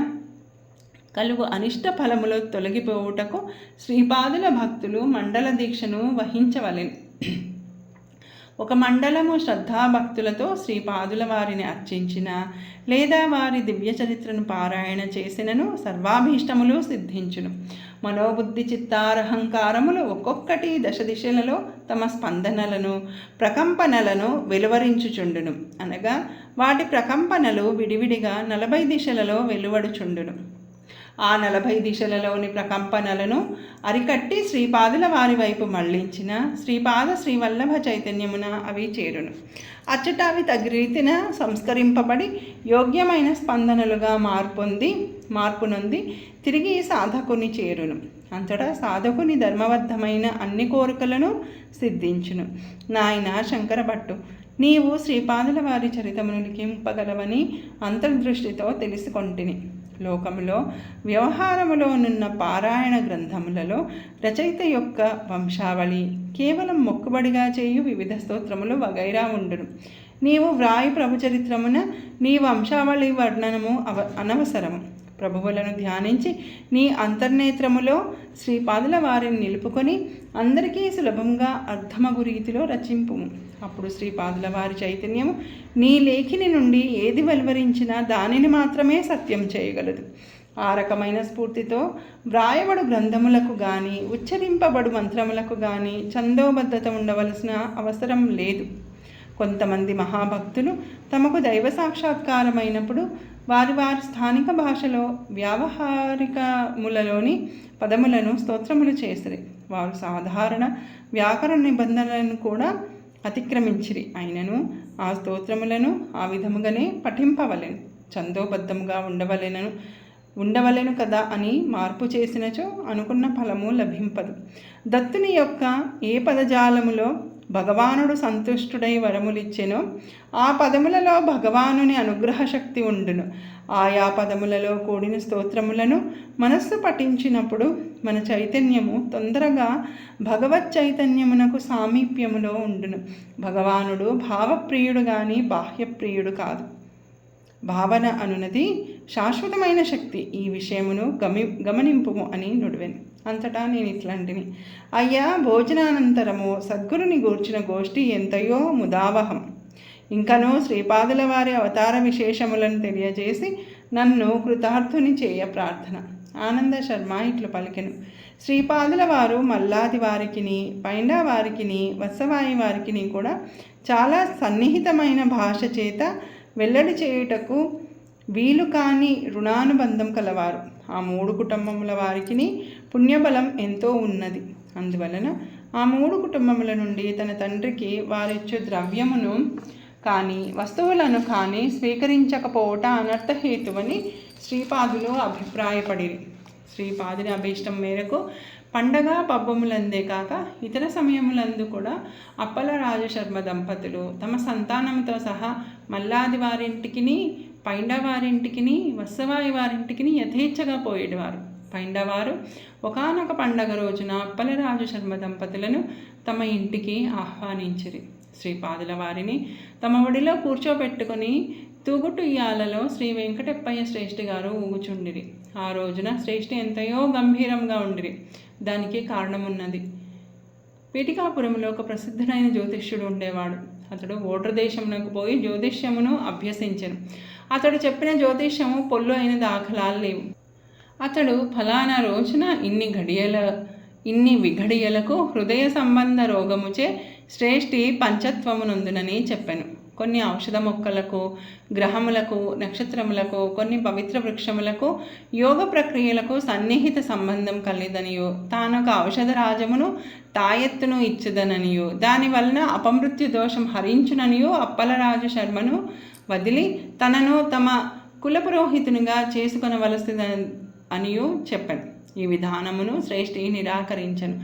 S1: కలుగు అనిష్ట ఫలములు తొలగిపోవుటకు శ్రీపాదుల భక్తులు మండల దీక్షను వహించవలెను. ఒక మండలము శ్రద్ధాభక్తులతో శ్రీపాదుల వారిని అర్చించిన లేదా వారి దివ్య చరిత్రను పారాయణ చేసినను సర్వాభీష్టములు సిద్ధించును. మనోబుద్ధి చిత్తారహంకారములు ఒక్కొక్కటి దశ దిశలలో తమ స్పందనలను ప్రకంపనలను వెలువరించుచుండును. అనగా వాటి ప్రకంపనలు విడివిడిగా 40 దిశలలో వెలువడుచుండును. ఆ 40 దిశలలోని ప్రకంపనలను అరికట్టి శ్రీపాదుల వారి వైపు మళ్లించిన శ్రీపాద శ్రీవల్లభ చైతన్యమున అవి చేరును. అచ్చట అవి తగిరీతిన సంస్కరింపబడి యోగ్యమైన స్పందనలుగా మార్పు నొంది తిరిగి సాధకుని చేరును. అంతటా సాధకుని ధర్మబద్ధమైన అన్ని కోరికలను సిద్ధించును. నాయన శంకర భట్టు, నీవు శ్రీపాదుల వారి చరితమును లిఖింపగలవని అంతర్దృష్టితో తెలుసుకొంటిని. లోకములో వ్యవహారములోనున్న పారాయణ గ్రంథములలో రచయిత యొక్క వంశావళి కేవలం మొక్కుబడిగా చేయు వివిధ స్తోత్రములు వగైరా ఉండును. నీవు వ్రాయి ప్రభుచరిత్రమున నీ వంశావళి వర్ణనము అనవసరము. ప్రభువులను ధ్యానించి నీ అంతర్నేత్రములో శ్రీపాదుల వారిని నిలుపుకొని అందరికీ సులభంగా అర్థమగు రీతిలో రచింపుము. అప్పుడు శ్రీపాదుల వారి చైతన్యము నీ లేఖిని నుండి ఏది వెలువరించినా దానిని మాత్రమే సత్యం చేయగలదు. ఆ రకమైన స్ఫూర్తితో వ్రాయబడు గ్రంథములకు కానీ ఉచ్చరింపబడు మంత్రములకు కానీ ఛందోబద్ధత ఉండవలసిన అవసరం లేదు. కొంతమంది మహాభక్తులు తమకు దైవ సాక్షాత్కారమైనప్పుడు వారి వారి స్థానిక భాషలో వ్యావహారికములలోని పదములను స్తోత్రములు చేసిరి. వారు సాధారణ వ్యాకరణ నిబంధనలను కూడా అతిక్రమించిరి. అయినను ఆ స్తోత్రములను ఆ విధముగానే పఠింపవలెను, ఛందోబద్ధముగా ఉండవలెను కదా అని మార్పు చేసినచో అనుకున్న ఫలము లభింపదు. దత్తుని యొక్క ఏ పదజాలములో భగవానుడు సంతుష్టుడై వరములిచ్చెనో ఆ పదములలో భగవానుని అనుగ్రహ శక్తి ఉండును. ఆయా పదములలో కూడిన స్తోత్రములను మనస్సు పఠించినప్పుడు మన చైతన్యము తొందరగా భగవత్ చైతన్యమునకు సామీప్యములో ఉండును. భగవానుడు భావప్రియుడు కానీ బాహ్యప్రియుడు కాదు. భావన అనునది శాశ్వతమైన శక్తి. ఈ విషయమును గమనింపుము అని నుడివెను. అంతటా నేను ఇట్లాంటిని, అయ్యా, భోజనానంతరము సద్గురుని గూర్చిన గోష్ఠి ఎంతయో ముదావహం. ఇంకనూ శ్రీపాదుల వారి అవతార విశేషములను తెలియజేసి నన్ను కృతార్థుని చేయ ప్రార్థన. ఆనంద శర్మ ఇట్లు పలికెను. శ్రీపాదుల వారు మల్లాది వారికిని, పైండా వారికిని, వత్సవాయి వారికిని కూడా చాలా సన్నిహితమైన భాష చేత వెల్లడి చేయుటకు వీలు కాని రుణానుబంధం కలవారు. ఆ 3 కుటుంబముల వారికిని పుణ్యబలం ఎంతో ఉన్నది. అందువలన ఆ 3 కుటుంబముల నుండి తన తండ్రికి వారిచ్చు ద్రవ్యమును కానీ వస్తువులను కానీ స్వీకరించకపోవట అనర్థహేతువని శ్రీపాదులు అభిప్రాయపడిరి. శ్రీపాదుని అభీష్టం మేరకు పండగ పబ్బములందే కాక ఇతర సమయములందు కూడా అప్పల రాజశర్మ దంపతులు తమ సంతానంతో సహా మల్లాది వారింటికిని, పైండా వారింటికిని, వత్సవాయి వారింటికిని యథేచ్ఛగా పోయేవారు. పైండవారు ఒకానొక పండగ రోజున అప్పలరాజు శర్మ దంపతులను తమ ఇంటికి ఆహ్వానించిరి. శ్రీపాదుల వారిని తమ ఒడిలో కూర్చోబెట్టుకుని తూగుటుయ్యాలలో శ్రీ వెంకటప్పయ్య శ్రేష్ఠి గారు ఊగుచుండిరి. ఆ రోజున శ్రేష్ఠి ఎంతయో గంభీరంగా ఉండిరి. దానికి కారణమున్నది. పీఠికాపురంలో ఒక ప్రసిద్ధుడైన జ్యోతిష్యుడు ఉండేవాడు. అతడు ఓటర్ దేశమునకు పోయి జ్యోతిష్యమును అభ్యసించెను. అతడు చెప్పిన జ్యోతిష్యము పొల్లు అయిన దాఖలాలు లేవు. అతడు ఫలానా రోజున ఇన్ని విఘడియలకు హృదయ సంబంధ రోగముచే శ్రేష్ఠి పంచత్వమునందునని చెప్పెను. కొన్ని ఔషధ మొక్కలకు, గ్రహములకు, నక్షత్రములకు, కొన్ని పవిత్ర వృక్షములకు, యోగ ప్రక్రియలకు సన్నిహిత సంబంధం కలిదనియో, తానొక ఔషధ రాజమును తాయెత్తును ఇచ్చుదననియో, దానివలన అపమృత్యు దోషం హరించుననియో అప్పలరాజు శర్మను వదిలి తనను తమ కులపురోహితునిగా చేసుకొనవలసిన అనియో చెప్పాను. ఈ విధానమును శ్రేష్ఠి నిరాకరించను.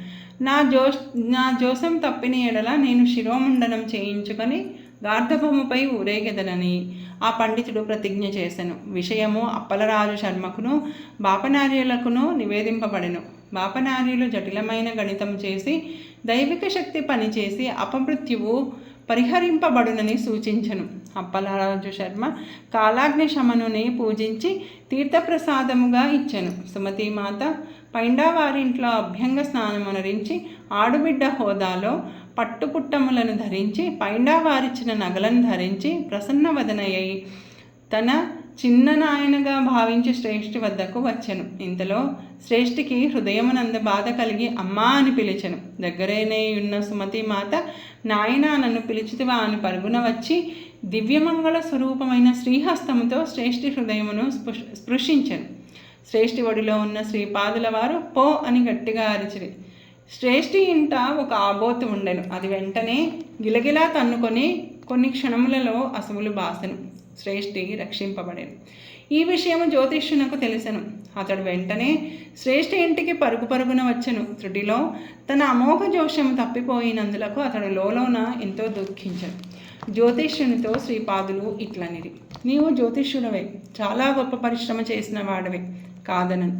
S1: నా జోసం తప్పిన ఎడల నేను శిరోముండనం చేయించుకొని గార్ధభముపై ఊరేగెదనని ఆ పండితుడు ప్రతిజ్ఞ చేసెను. విషయము అప్పలరాజు శర్మకును బాపనార్యులకును నివేదింపబడెను. బాపనార్యులు జటిలమైన గణితం చేసి దైవిక శక్తి పనిచేసి అపమృత్యువు పరిహరింపబడునని సూచించను. అప్పలరాజు శర్మ కాలాగ్ని శమనుని పూజించి తీర్థప్రసాదముగా ఇచ్చెను. సుమతీమాత పైండా వారింట్లో అభ్యంగ స్నానమునరించి ఆడుబిడ్డ హోదాలో పట్టుపుట్టములను ధరించి పైండా వారిచ్చిన నగలను ధరించి ప్రసన్నవదనయ్యి తన చిన్న నాయనగా భావించి శ్రేష్ఠి వద్దకు వచ్చెను. ఇంతలో శ్రేష్ఠికి హృదయమునంద బాధ కలిగి అమ్మా అని పిలిచెను. దగ్గరేనే ఉన్న సుమతీమాత నాయన నన్ను పిలిచితివా అని పరుగున వచ్చి దివ్యమంగళ స్వరూపమైన శ్రీహస్తముతో శ్రేష్ఠి హృదయమును స్పృశించెను. శ్రేష్ఠి ఒడిలో ఉన్న శ్రీపాదుల వారు పో అని గట్టిగా అరిచిరి. శ్రేష్ఠి ఇంట ఒక ఆబోతు ఉండెను. అది వెంటనే గిలగిలా తన్నుకొని కొన్ని క్షణములలో అసువులు బాసెను. శ్రేష్ఠి రక్షింపబడెను. ఈ విషయము జ్యోతిష్యునకు తెలిసెను. అతడు వెంటనే శ్రేష్ఠి ఇంటికి పరుగున వచ్చెను. త్రుటిలో తన అమోఘ జోష్యము తప్పిపోయినందులకు అతడు లోలోన ఎంతో దుఃఖించెను. జ్యోతిష్యునితో శ్రీపాదులు ఇట్లనిరి. నీవు జ్యోతిష్యుడవే, చాలా గొప్ప పరిశ్రమ చేసిన వాడవే, కాదనను.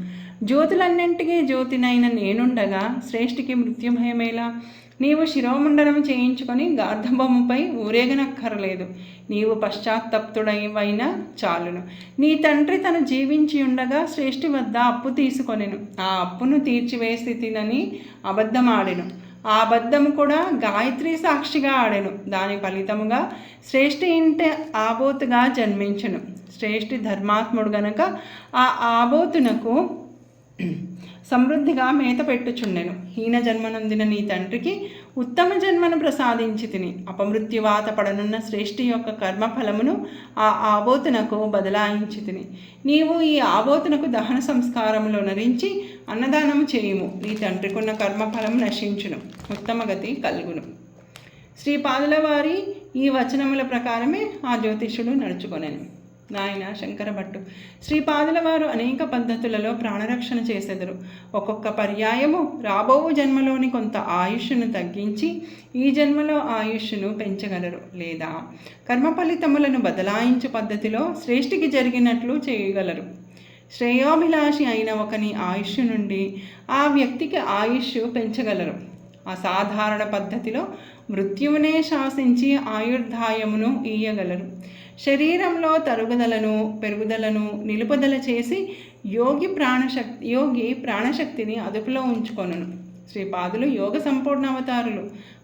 S1: జ్యోతులన్నింటికీ జ్యోతినైన నేనుండగా శ్రేష్ఠికి మృత్యుభయమేలా? నీవు శిరోమండనం చేయించుకొని గార్ధబొమ్మపై ఊరేగనక్కరలేదు. నీవు పశ్చాత్తప్తుడైవైనా చాలును. నీ తండ్రి తను జీవించి ఉండగా శ్రేష్ఠి వద్ద అప్పు తీసుకొనెను. ఆ అప్పును తీర్చివే స్థితినని అబద్ధమాడెను. ఆ అబద్ధము కూడా గాయత్రి సాక్షిగా ఆడెను. దాని ఫలితముగా శ్రేష్ఠి ఇంట ఆబోతుగా జన్మించెను. శ్రేష్ఠి ధర్మాత్ముడు గనక ఆ ఆబోతునకు సమృద్ధిగా మేత పెట్టుచుండెను. హీన జన్మనందిన నీ తండ్రికి ఉత్తమ జన్మను ప్రసాదించి తిని అపమృత్యువాత పడనున్న శ్రేష్ఠి యొక్క కర్మఫలమును ఆ ఆబోతునకు బదలాయించి తిని. నీవు ఈ ఆబోతునకు దహన సంస్కారములో నరించి అన్నదానము చేయుము. నీ తండ్రికున్న కర్మఫలం నశించును, ఉత్తమ గతి కలుగును. శ్రీపాదుల వారి ఈ వచనముల ప్రకారమే ఆ జ్యోతిష్యుడు నడుచుకొనెను. నాయన శంకర భట్టు, శ్రీపాదుల వారు అనేక పద్ధతులలో ప్రాణరక్షణ చేసెదరు. ఒక్కొక్క పర్యాయము రాబోవు జన్మలోని కొంత ఆయుష్ను తగ్గించి ఈ జన్మలో ఆయుష్ను పెంచగలరు, లేదా కర్మ ఫలితములను బదలాయించు పద్ధతిలో శ్రేష్ఠికి జరిగినట్లు చేయగలరు. శ్రేయోభిలాషి అయిన ఒకని ఆయుష్ నుండి ఆ వ్యక్తికి ఆయుష్ పెంచగలరు. అసాధారణ పద్ధతిలో మృత్యువునే శాసించి ఆయుర్దాయమును ఇయ్యగలరు. శరీరంలో పెరుగుదలను నిలుపుదల చేసి యోగి ప్రాణశక్తిని అదుపులో ఉంచుకొనును. శ్రీపాదులు యోగ సంపూర్ణ అవతారులు,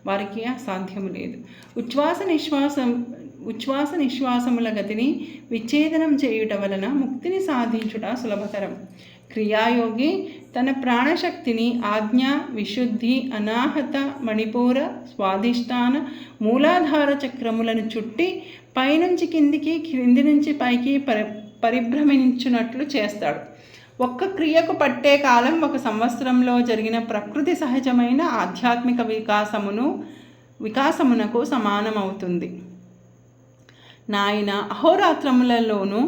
S1: వారికి అసాధ్యము లేదు. ఉచ్ఛ్వాస నిశ్వాసముల గతిని విచ్ఛేదనం చేయుట వలన ముక్తిని సాధించుట సులభతరం. క్రియాయోగి తన ప్రాణశక్తిని ఆజ్ఞ, విశుద్ధి, అనాహత, మణిపూర, స్వాధిష్టాన, మూలాధార చక్రములను చుట్టి పైనుంచి కిందికి, క్రింది నుంచి పైకి పరిభ్రమించున్నట్లు చేస్తాడు. ఒక్క క్రియకు పట్టే కాలం 1 సంవత్సరంలో జరిగిన ప్రకృతి సహజమైన ఆధ్యాత్మిక వికాసమునకు సమానమవుతుంది. నాయన, అహోరాత్రములలోనూ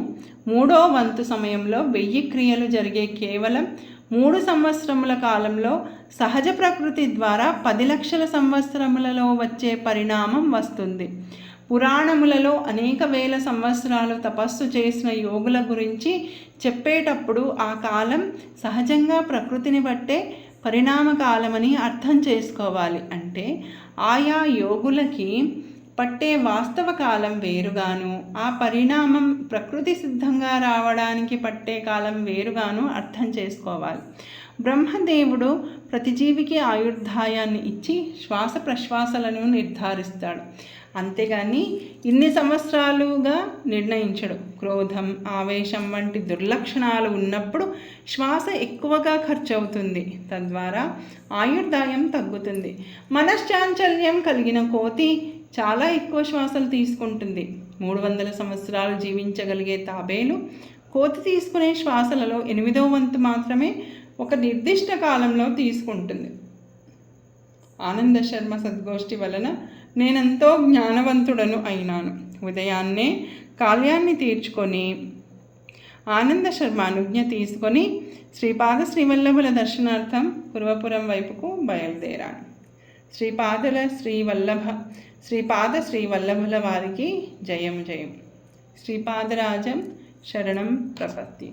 S1: 3వ వంతు సమయంలో 1000 క్రియలు జరిగే కేవలం 3 సంవత్సరముల కాలంలో సహజ ప్రకృతి ద్వారా 10 లక్షల సంవత్సరములలో వచ్చే పరిణామం వస్తుంది. పురాణములలో అనేక వేల సంవత్సరాలు తపస్సు చేసిన యోగుల గురించి చెప్పేటప్పుడు ఆ కాలం సహజంగా ప్రకృతిని బట్టే పరిణామ కాలమని అర్థం చేసుకోవాలి. అంటే ఆయా యోగులకి పట్టే వాస్తవ కాలం వేరుగాను, ఆ పరిణామం ప్రకృతి సిద్ధంగా రావడానికి పట్టే కాలం వేరుగాను అర్థం చేసుకోవాలి. బ్రహ్మదేవుడు ప్రతి జీవికి ఆయుర్దాయాన్ని ఇచ్చి శ్వాస ప్రశ్వాసలను నిర్ధారిస్తాడు. అంతేగాని ఇన్ని సంవత్సరాలుగా నిర్ణయించడు. క్రోధం, ఆవేశం వంటి దుర్లక్షణాలు ఉన్నప్పుడు శ్వాస ఎక్కువగా ఖర్చు అవుతుంది. తద్వారా ఆయుర్దాయం తగ్గుతుంది. మనశ్చాంచల్యం కలిగిన కోతి చాలా ఎక్కువ శ్వాసలు తీసుకుంటుంది. 300 సంవత్సరాలు జీవించగలిగే తాబేలు కోతి తీసుకునే శ్వాసలలో 8వ వంతు మాత్రమే ఒక నిర్దిష్ట కాలంలో తీసుకుంటుంది. ఆనంద శర్మ సద్గోష్ఠి వలన నేనెంతో జ్ఞానవంతుడను అయినాను. ఉదయాన్నే కాల్యాన్ని తీర్చుకొని ఆనంద శర్మ అనుజ్ఞ తీసుకొని శ్రీపాద శ్రీవల్లభుల దర్శనార్థం పూర్వపురం వైపుకు బయలుదేరాను. శ్రీపాద శ్రీవల్లభుల వారికి జయం జయం. శ్రీపాదరాజం శరణం ప్రపత్తి.